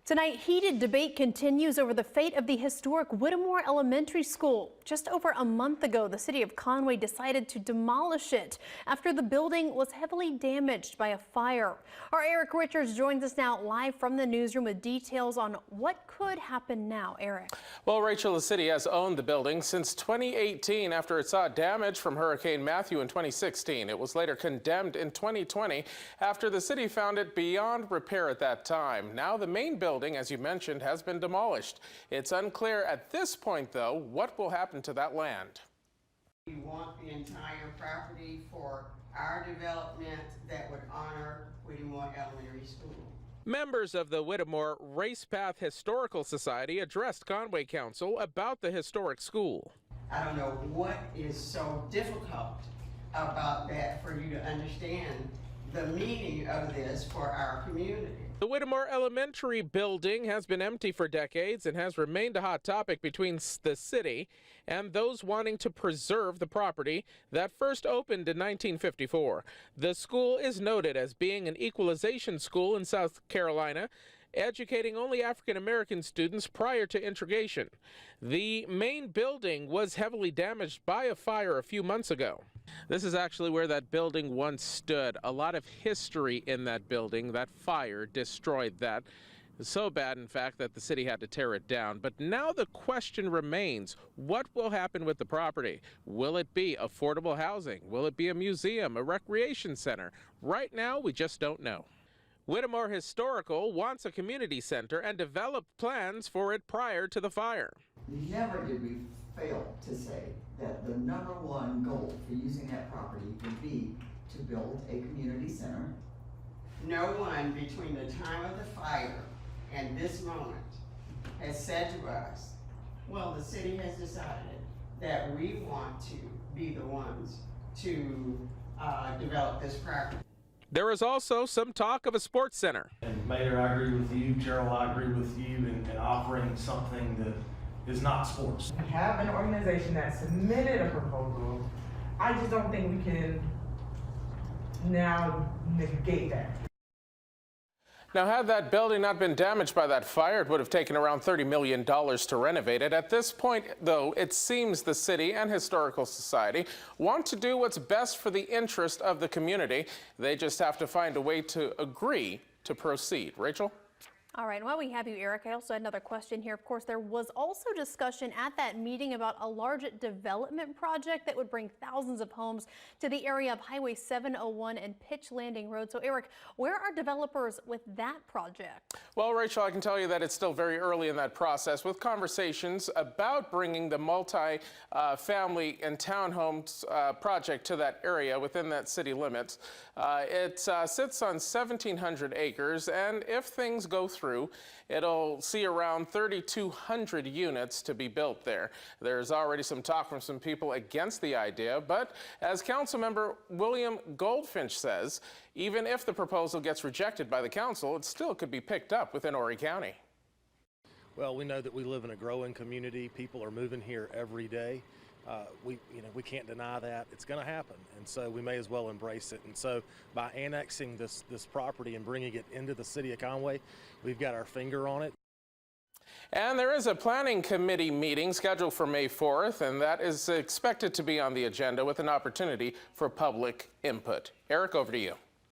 Tonight, heated debate continues over the fate of the historic Whittemore Elementary School. Just over a month ago, the city of Conway decided to demolish it after the building was heavily damaged by a fire. Our Eric Richards joins us now live from the newsroom with details on what could happen now. Eric. Well, Rachel, the city has owned the building since 2018 after it saw damage from Hurricane Matthew in 2016. It was later condemned in 2020 after the city found it beyond repair at that time. Now the main building, as you mentioned, has been demolished. It's unclear at this point, though, what will happen to that land. We want the entire property for our development that would honor Whittemore Elementary School. Members of the Whittemore Racepath Historical Society addressed Conway Council about the historic school. I don't know what is so difficult about that for you to understand the meaning of this for our community. The Whittemore Elementary building has been empty for decades and has remained a hot topic between the city and those wanting to preserve the property that first opened in 1954. The school is noted as being an equalization school in South Carolina, educating only African-American students prior to integration. The main building was heavily damaged by a fire a few months ago. This is actually where that building once stood. A lot of history in that building. That fire destroyed that. So bad, in fact, that the city had to tear it down. But now the question remains, what will happen with the property? Will it be affordable housing? Will it be a museum, a recreation center? Right now, we just don't know. Whittemore Historical wants a community center and developed plans for it prior to the fire. Never did we fail to say that the #1 goal for using that property would be to build a community center. No one between the time of the fire and this moment has said to us, well, the city has decided that we want to be the ones to develop this property. There is also some talk of a sports center. And Mayor, I agree with you. Cheryl, I agree with you in offering something that is not sports. We have an organization that submitted a proposal. I just don't think we can now negate that. Now, had that building not been damaged by that fire, it would have taken around $30 million to renovate it. At this point, though, it seems the city and Historical Society want to do what's best for the interest of the community. They just have to find a way to agree to proceed. Rachel? All right, while we have you, Eric, I also had another question here. Of course, there was also discussion at that meeting about a large development project that would bring thousands of homes to the area of Highway 701 and Pitch Landing Road. So, Eric, where are developers with that project? Well, Rachel, I can tell you that it's still very early in that process with conversations about bringing the multi-family and townhomes project to that area within that city limits. It sits on 1,700 acres, and if things go through, it'll see around 3,200 units to be built there. There's already some talk from some people against the idea, but as Councilmember William Goldfinch says, even if the proposal gets rejected by the council, it still could be picked up within Horry County. Well, we know that we live in a growing community. People are moving here every day. We can't deny that. It's going to happen, and so we may as well embrace it. And so by annexing this property and bringing it into the city of Conway, we've got our finger on it. And there is a planning committee meeting scheduled for May 4th, and that is expected to be on the agenda with an opportunity for public input. Eric, over to you.